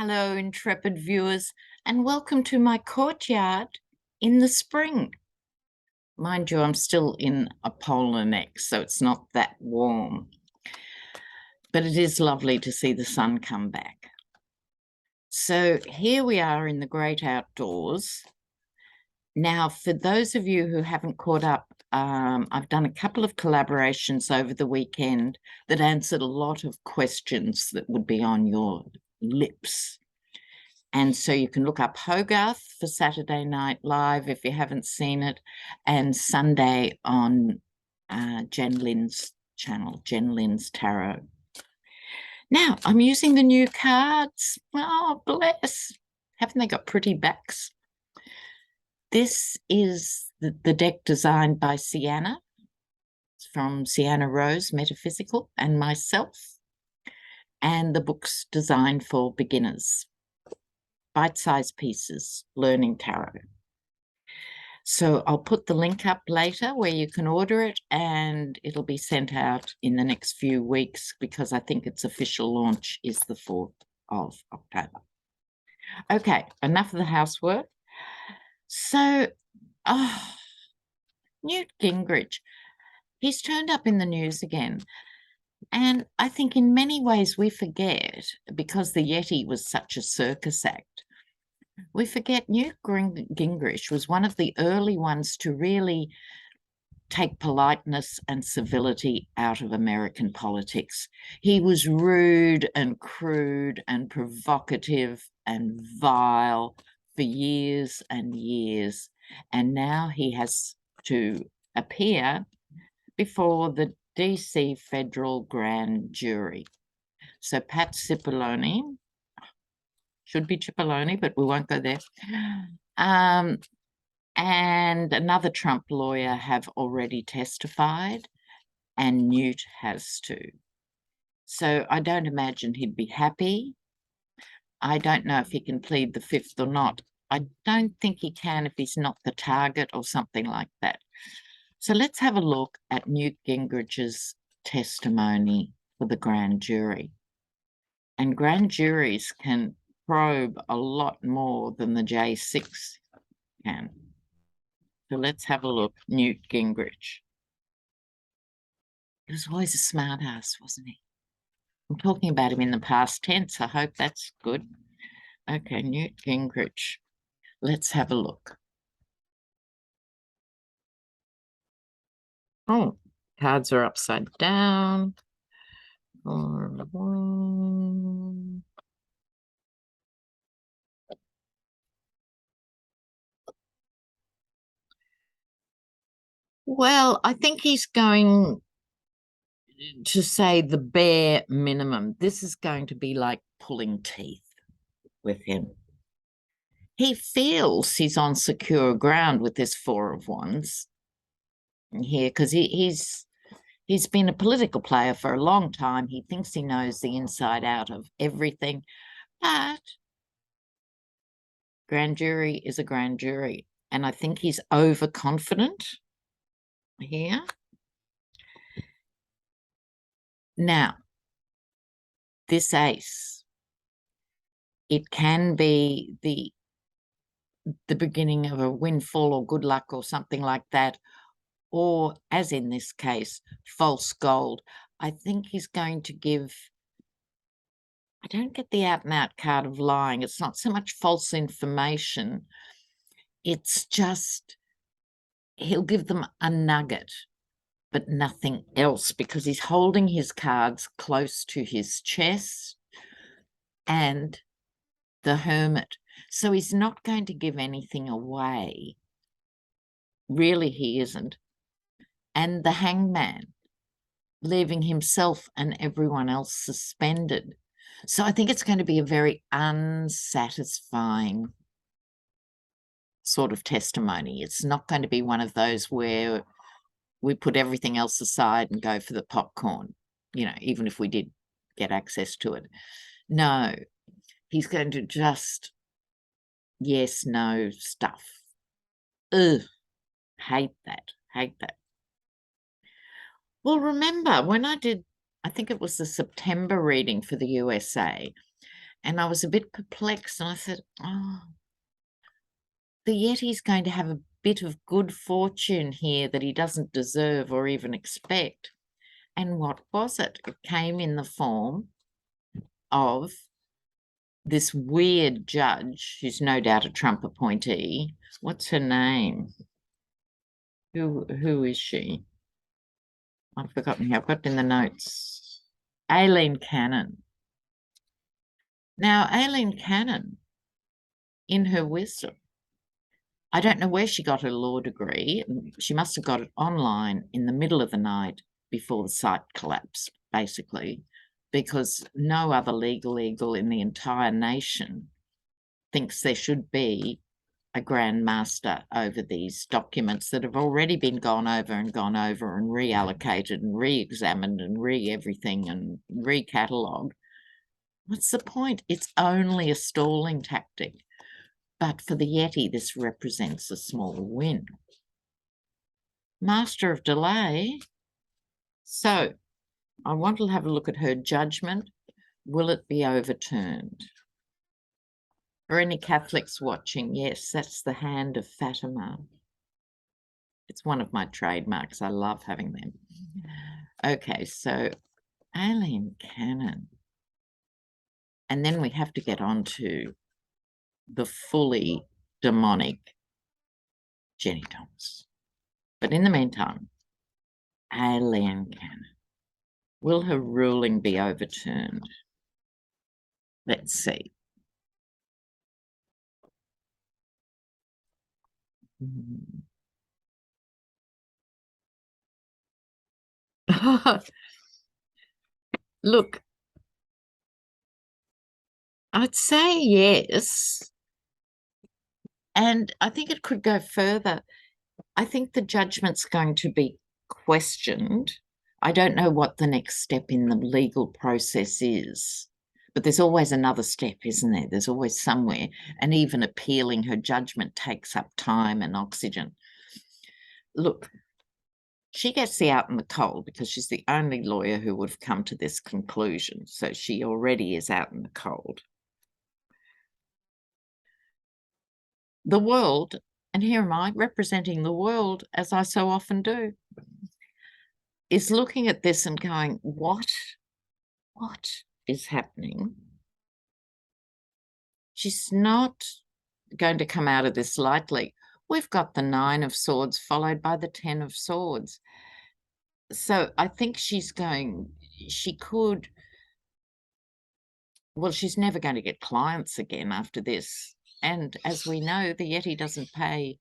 Hello, intrepid viewers, and welcome to my courtyard in the spring. Mind you, I'm still in a polar neck, so it's not that warm. But it is lovely to see the sun come back. So here we are in the great outdoors. Now, for those of you who haven't caught up, I've done a couple of collaborations over the weekend that answered a lot of questions that would be on your lips. And so you can look up Hogarth for Saturday Night Live if you haven't seen it, and Sunday on Jen Lynn's channel, Jen Lynn's Tarot. Now, I'm using the new cards. Oh, bless. Haven't they got pretty backs? This is the deck designed by Sienna. It's from Sienna Rose Metaphysical and myself. And the book's designed for beginners. Bite-sized pieces, learning tarot. So I'll put the link up later where you can order it, and it'll be sent out in the next few weeks because I think its official launch is the 4th of October. Okay, enough of the housework. So, Newt Gingrich, he's turned up in the news again. And I think in many ways we forget, because the Yeti was such a circus act, we forget Newt Gingrich was one of the early ones to really take politeness and civility out of American politics. He was rude and crude and provocative and vile for years and years. And now he has to appear before the DC federal grand jury. So Pat Cipollone, should be Cipollone, but we won't go there. And another Trump lawyer have already testified, and Newt has to. So I don't imagine he'd be happy. I don't know if he can plead the fifth or not. I don't think he can if he's not the target or something like that. So let's have a look at Newt Gingrich's testimony for the grand jury. And grand juries can probe a lot more than the J6 can. So let's have a look. Newt Gingrich. He was always a smart ass, wasn't he? I'm talking about him in the past tense. I hope that's good. Okay, Newt Gingrich. Let's have a look. Oh, cards are upside down. Well, I think he's going to say the bare minimum. This is going to be like pulling teeth with him. He feels he's on secure ground with this Four of Wands here because he's been a political player for a long time. He thinks he knows the inside out of everything, but grand jury is a grand jury, and I think he's overconfident here. Now, this ace, it can be the beginning of a windfall or good luck or something like that, or, as in this case, false gold. I think he's going to give, I don't get the out-and-out card of lying. It's not so much false information. It's just he'll give them a nugget, but nothing else, because he's holding his cards close to his chest and the Hermit. So he's not going to give anything away. Really, he isn't. And the Hangman, leaving himself and everyone else suspended. So I think it's going to be a very unsatisfying sort of testimony. It's not going to be one of those where we put everything else aside and go for the popcorn, you know, even if we did get access to it. No, he's going to just yes, no stuff. Ugh, hate that, hate that. Well, remember when I did, I think it was the September reading for the USA, And I was a bit perplexed, and I said, oh, the Yeti's going to have a bit of good fortune here that he doesn't deserve or even expect. And what was it? It came in the form of this weird judge, who's no doubt a Trump appointee. What's her name? Who is she? I've forgotten. I've got it in the notes. Aileen Cannon. Now, Aileen Cannon, in her wisdom, I don't know where she got her law degree. She must have got it online in the middle of the night before the site collapsed, basically, because no other legal eagle in the entire nation thinks there should be a grand master over these documents that have already been gone over and reallocated and re-examined and everything and recatalogued. What's the point? It's only a stalling tactic. But for the Yeti, this represents a small win. Master of delay. So I want to have a look at her judgment. Will it be overturned? For any Catholics watching, yes, that's the hand of Fatima. It's one of my trademarks. I love having them. Okay, so Aileen Cannon. And then we have to get on to the fully demonic Ginny Thomas. But in the meantime, Aileen Cannon. Will her ruling be overturned? Let's see. Look, I'd say yes. And I think it could go further. I think the judgment's going to be questioned. I don't know what the next step in the legal process is, but there's always another step, isn't there? There's always somewhere. And even appealing her judgment takes up time and oxygen. Look, she gets the out in the cold because she's the only lawyer who would have come to this conclusion. So she already is out in the cold. The world, and here am I representing the world, as I so often do, is looking at this and going, what is happening? She's not going to come out of this lightly. We've got the 9 of Swords followed by the 10 of Swords. So I think she's never going to get clients again after this. And as we know, the Yeti doesn't pay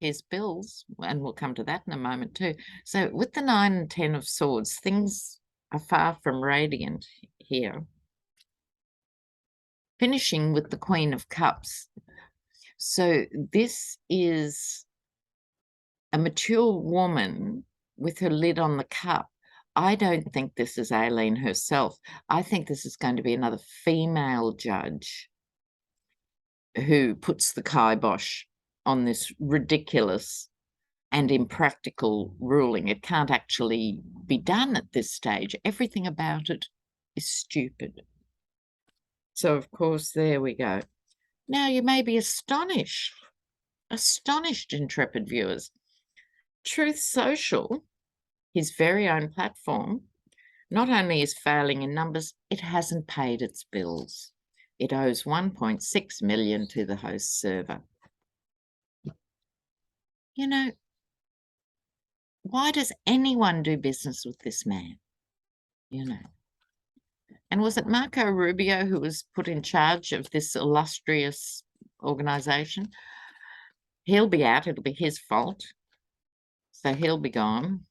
his bills, and we'll come to that in a moment too. So with the 9 and 10 of Swords, things are far from radiant here. Finishing with the Queen of Cups. So this is a mature woman with her lid on the cup. I don't think this is Aileen herself. I think this is going to be another female judge who puts the kibosh on this ridiculous and impractical ruling. It can't actually be done at this stage. Everything about it is stupid. So, of course, there we go. Now, you may be astonished, intrepid viewers. Truth Social, his very own platform, not only is failing in numbers, it hasn't paid its bills. It owes 1.6 million to the host server. You know, why does anyone do business with this man? You know. And was it Marco Rubio who was put in charge of this illustrious organization? He'll be out. It'll be his fault. So he'll be gone.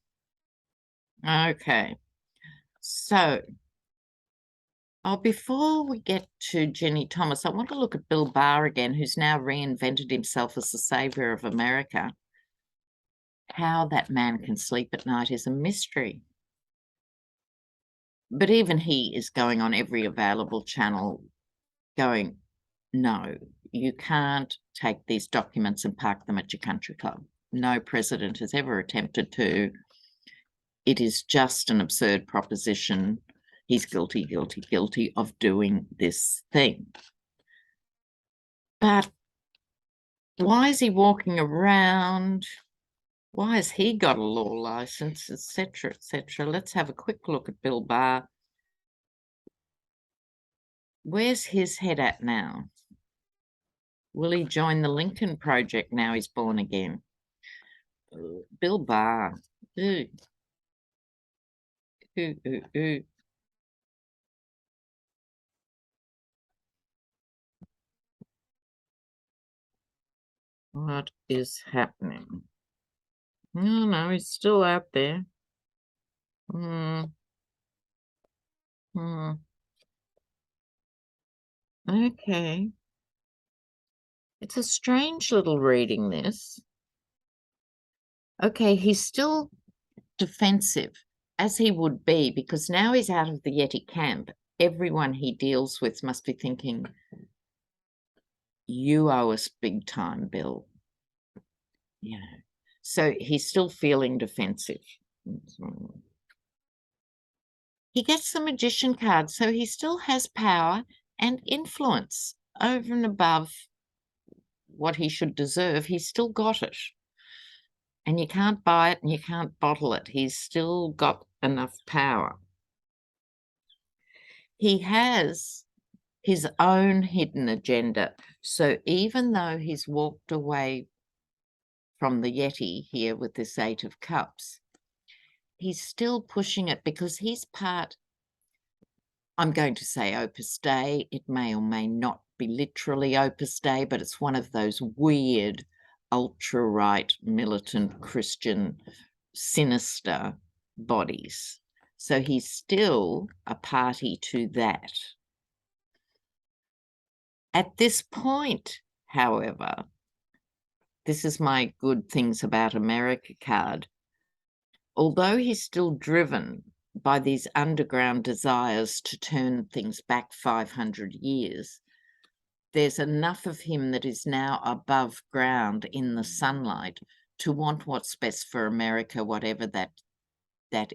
Okay. So, before we get to Ginny Thomas, I want to look at Bill Barr again, who's now reinvented himself as the savior of America. How that man can sleep at night is a mystery. But even he is going on every available channel going, no, you can't take these documents and park them at your country club. No president has ever attempted to. It is just an absurd proposition. He's guilty, guilty, guilty of doing this thing. But why is he walking around? Why has he got a law license, etc., etc.? Let's have a quick look at Bill Barr. Where's his head at now? Will he join the Lincoln Project now he's born again? Bill Barr. Ooh. Ooh, ooh, ooh. What is happening? No, no, he's still out there. Okay. It's a strange little reading, this. Okay, he's still defensive, as he would be, because now he's out of the Yeti camp. Everyone he deals with must be thinking, you owe us big time, Bill. You know, so he's still feeling defensive. He gets the magician card, so he still has power and influence over and above what he should deserve. He's still got it. And you can't buy it and you can't bottle it. He's still got enough power. He has his own hidden agenda. So even though he's walked away from the Yeti here with this Eight of Cups, he's still pushing it because he's part, I'm going to say Opus Dei. It may or may not be literally Opus Dei, but it's one of those weird ultra-right militant Christian sinister bodies. So he's still a party to that. At this point, however, this is my good things about America card. Although he's still driven by these underground desires to turn things back 500 years, there's enough of him that is now above ground in the sunlight to want what's best for America, whatever that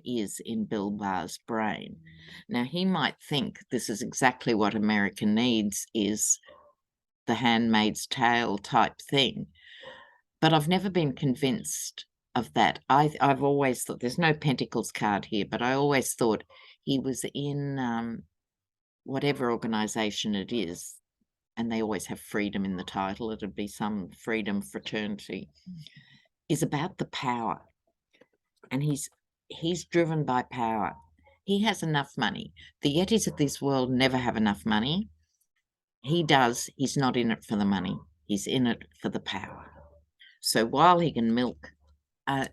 is in Bill Barr's brain. Now, he might think this is exactly what America needs, is the Handmaid's Tale type thing. But I've never been convinced of that. I've always thought, there's no Pentacles card here, but I always thought he was in whatever organization it is, and they always have freedom in the title. It'd be some freedom fraternity, is about the power. And he's driven by power. He has enough money. The Yetis of this world never have enough money. He does. He's not in it for the money. He's in it for the power. So while he can milk an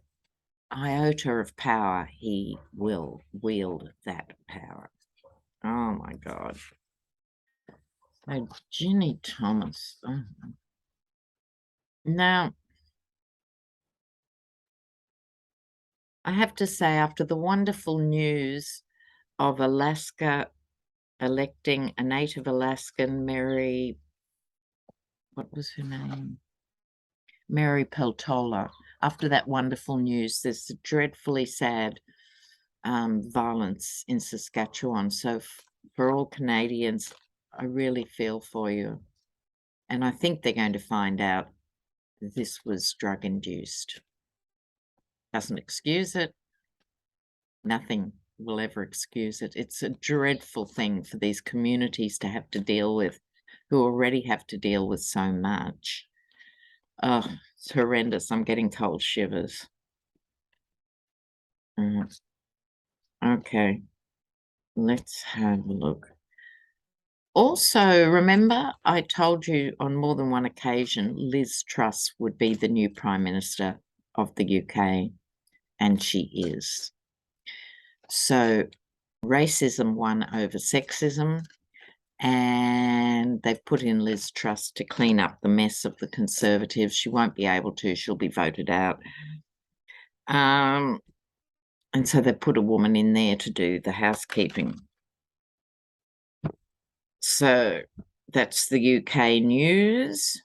iota of power, he will wield that power. Oh, my God. Oh, Ginny Thomas. Oh. Now, I have to say, after the wonderful news of Alaska electing a native Alaskan, Mary, what was her name? Mary Peltola. After that wonderful news, there's dreadfully sad violence in Saskatchewan. So for all Canadians, I really feel for you. And I think they're going to find out this was drug-induced. Doesn't excuse it. Nothing will ever excuse it. It's a dreadful thing for these communities to have to deal with, who already have to deal with so much. Oh, it's horrendous. I'm getting cold shivers. Okay, let's have a look. Also, remember, I told you on more than one occasion, Liz Truss would be the new Prime Minister of the UK, and she is. So racism won over sexism, and they've put in Liz Truss to clean up the mess of the Conservatives. She won't be able to. She'll be voted out. And so they put a woman in there to do the housekeeping. So that's the UK news.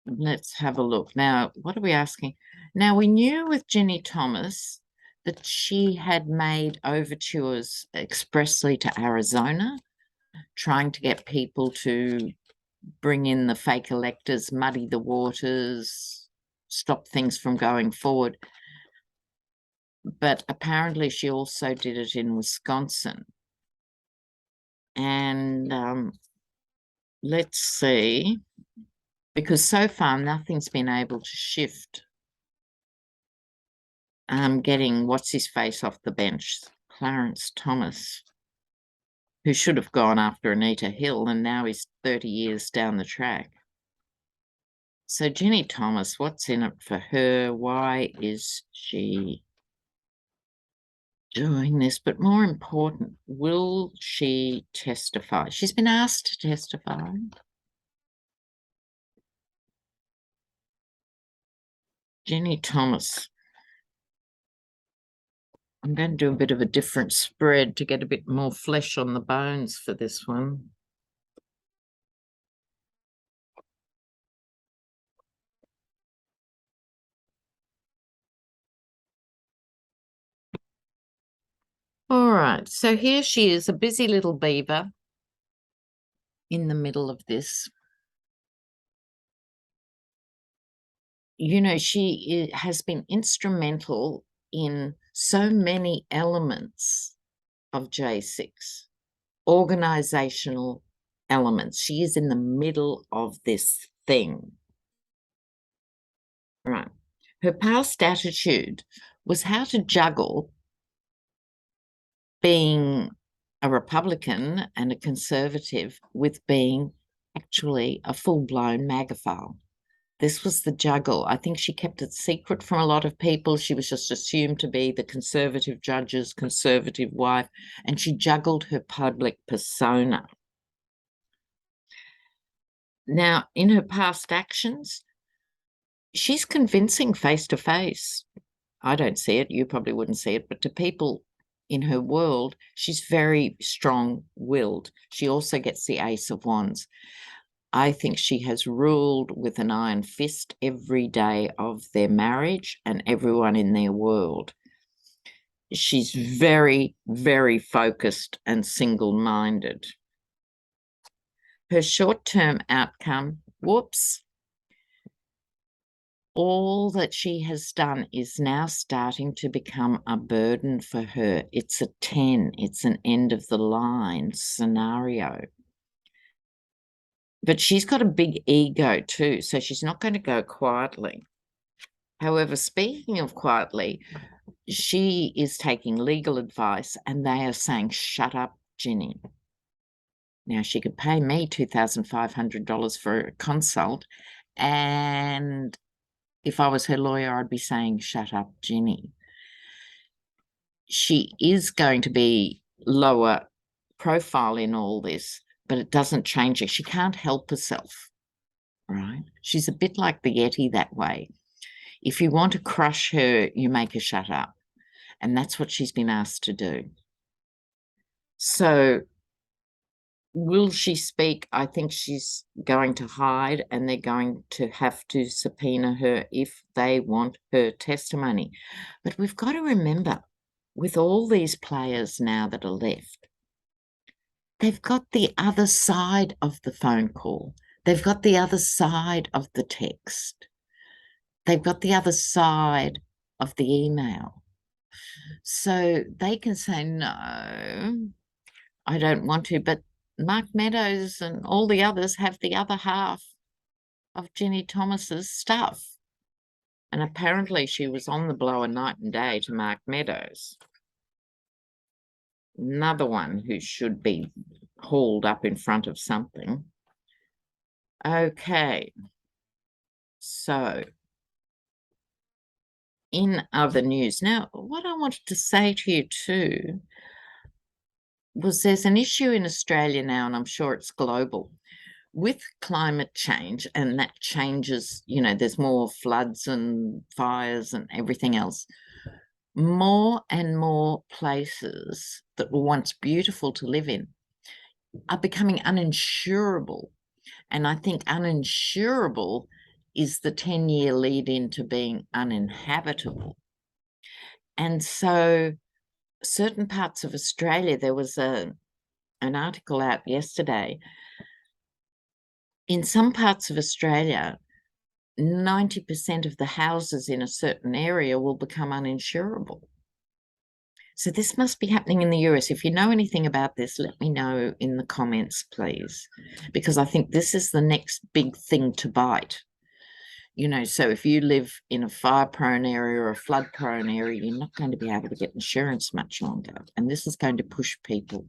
Let's have a look. Now, what are we asking? Now, we knew with Ginny Thomas that she had made overtures expressly to Arizona, trying to get people to bring in the fake electors, muddy the waters, stop things from going forward. But apparently she also did it in Wisconsin. And let's see, because so far nothing's been able to shift. Getting what's-his-face off the bench, Clarence Thomas, who should have gone after Anita Hill, and now he's 30 years down the track. So Ginny Thomas, what's in it for her? Why is she doing this? But more important, will she testify? She's been asked to testify. Ginny Thomas. I'm going to do a bit of a different spread to get a bit more flesh on the bones for this one. All right, so here she is, a busy little beaver in the middle of this. You know, she has been instrumental in so many elements of J6, organizational elements. She is in the middle of this thing. Right. Her past attitude was how to juggle being a Republican and a conservative with being actually a full-blown MAGA-phile. This was the juggle. I think she kept it secret from a lot of people. She was just assumed to be the conservative judge's conservative wife, and she juggled her public persona. Now, in her past actions, she's convincing face-to-face. I don't see it. You probably wouldn't see it, but to people in her world, she's very strong-willed. She also gets the Ace of Wands. I think she has ruled with an iron fist every day of their marriage and everyone in their world. She's very, very focused and single-minded. Her short-term outcome, whoops, all that she has done is now starting to become a burden for her. It's a 10. It's an end of the line scenario. But she's got a big ego too, so she's not going to go quietly. However, speaking of quietly, she is taking legal advice and they are saying, shut up, Ginny. Now, she could pay me $2,500 for a consult, and if I was her lawyer, I'd be saying, shut up, Ginny. She is going to be lower profile in all this, but it doesn't change her. She can't help herself, right? She's a bit like the Yeti that way. If you want to crush her, you make her shut up. And that's what she's been asked to do. So will she speak? I think she's going to hide, and they're going to have to subpoena her if they want her testimony. But we've got to remember, with all these players now that are left, they've got the other side of the phone call. They've got the other side of the text. They've got the other side of the email. So they can say, no, I don't want to, but Mark Meadows and all the others have the other half of Ginny Thomas's stuff. And apparently she was on the blower night and day to Mark Meadows. Another one who should be hauled up in front of something. Okay. So, in other news. Now, what I wanted to say to you too was there's an issue in Australia now, and I'm sure it's global, with climate change, and that changes, you know, there's more floods and fires and everything else. More and more places that were once beautiful to live in are becoming uninsurable. And I think uninsurable is the 10-year lead into being uninhabitable. And so certain parts of Australia, there was an article out yesterday. In some parts of Australia, 90% of the houses in a certain area will become uninsurable. So this must be happening in the US. If you know anything about this, let me know in the comments, please, because I think this is the next big thing to bite. You know, so if you live in a fire-prone area or a flood-prone area, you're not going to be able to get insurance much longer. And this is going to push people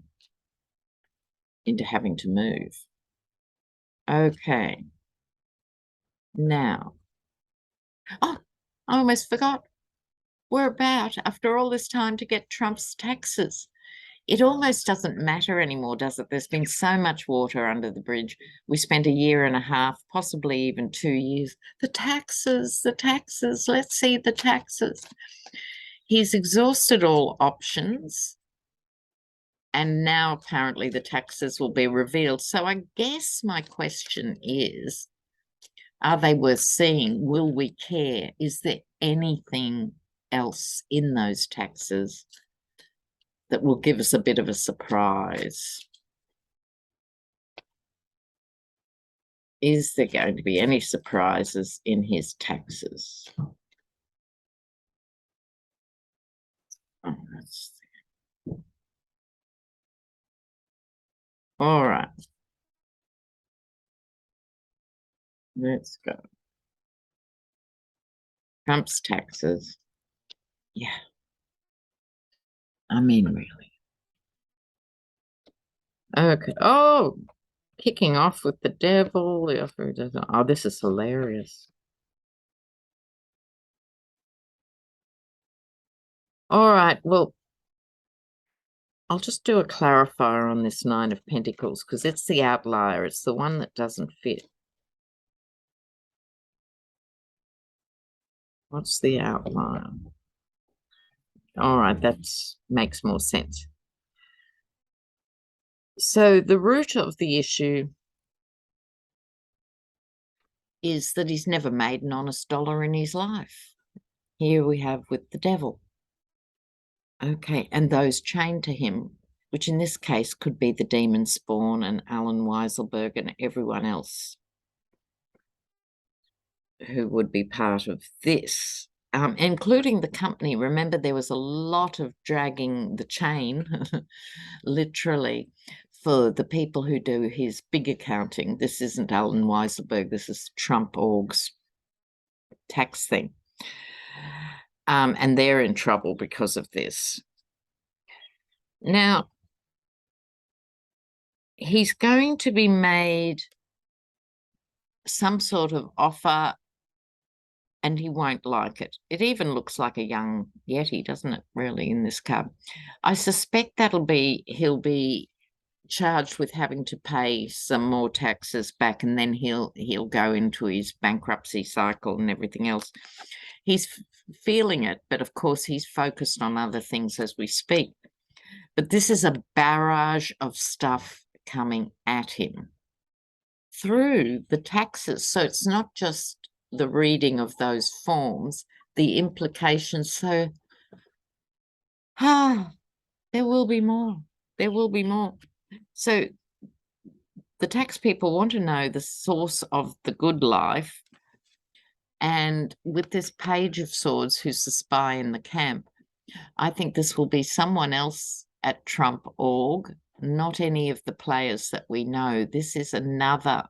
into having to move. Okay. Now, oh, I almost forgot. We're about, after all this time, to get Trump's taxes. It almost doesn't matter anymore, does it? There's been so much water under the bridge. We spent a year and a half, possibly even 2 years. The taxes, let's see the taxes. He's exhausted all options, and now apparently the taxes will be revealed. So I guess my question is, are they worth seeing? Will we care? Is there anything else in those taxes that will give us a bit of a surprise? Is there going to be any surprises in his taxes? Oh, all right. Let's go. Trump's taxes. Yeah. I mean, really. Okay. Oh, kicking off with the devil. Oh, this is hilarious. All right. Well, I'll just do a clarifier on this Nine of Pentacles because it's the outlier. It's the one that doesn't fit. What's the outlier? All right, that makes more sense. So the root of the issue is that he's never made an honest dollar in his life. Here we have with the devil. Okay, and those chained to him, which in this case could be the demon spawn and Alan Weiselberg and everyone else who would be part of this, including the company. Remember, there was a lot of dragging the chain, literally, for the people who do his big accounting. This isn't Alan Weiselberg, this is Trump Org's tax thing. And they're in trouble because of this. Now, he's going to be made some sort of offer and he won't like it. It even looks like a young Yeti, doesn't it, really, in this card? I suspect he'll be charged with having to pay some more taxes back, and then he'll go into his bankruptcy cycle and everything else. He's feeling it, but of course he's focused on other things as we speak. But this is a barrage of stuff coming at him through the taxes. So it's not just the reading of those forms, the implications. So, there will be more. There will be more. So the tax people want to know the source of the good life. And with this Page of Swords, who's the spy in the camp, I think this will be someone else at Trump Org, not any of the players that we know. This is a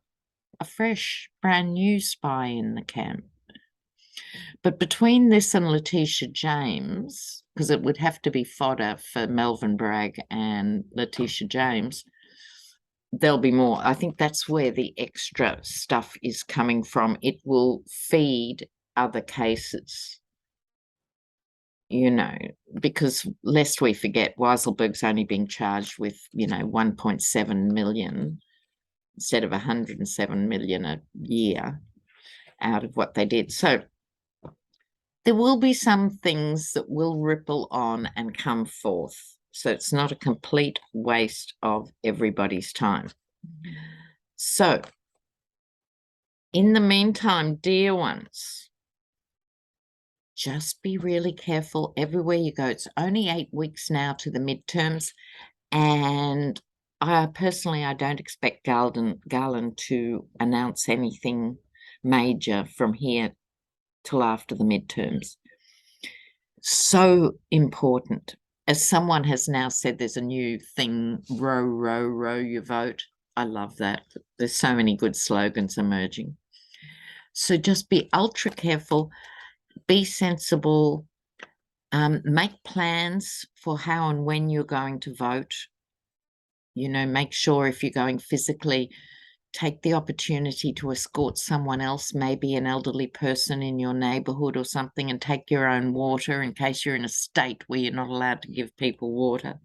fresh, brand new spy in the camp. But between this and Letitia James, because it would have to be fodder for Melvin Bragg and Letitia James, there'll be more. I think that's where the extra stuff is coming from. It will feed other cases, you know, because lest we forget, Weiselberg's only being charged with, 1.7 million instead of 107 million a year out of what they did. So there will be some things that will ripple on and come forth. So it's not a complete waste of everybody's time. So in the meantime, dear ones, just be really careful everywhere you go. It's only 8 weeks now to the midterms, and I don't expect Garland to announce anything major from here till after the midterms. So important. As someone has now said, there's a new thing, row, row, row your vote. I love that. There's so many good slogans emerging. So just be ultra careful, be sensible, make plans for how and when you're going to vote. You know, make sure if you're going physically, take the opportunity to escort someone else, maybe an elderly person in your neighborhood or something, and take your own water in case you're in a state where you're not allowed to give people water.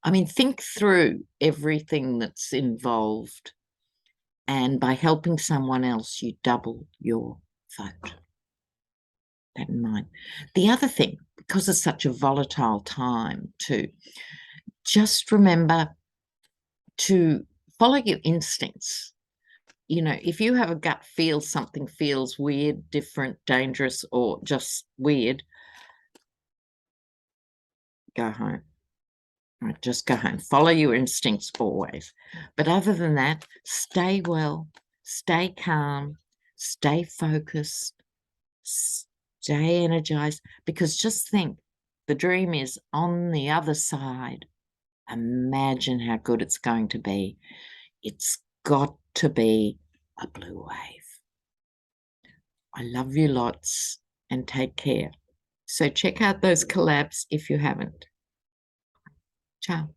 I mean, think through everything that's involved, and by helping someone else, you double your vote. That in mind. The other thing, because it's such a volatile time too, just remember to follow your instincts. You know, if you have a gut feel something feels weird, different, dangerous, or just weird, go home. Right, just go home. Follow your instincts always. But other than that, stay well, stay calm, stay focused, stay energized, because just think, the dream is on the other side. Imagine how good it's going to be. It's got to be a blue wave. I love you lots and take care. So check out those collabs if you haven't. Ciao.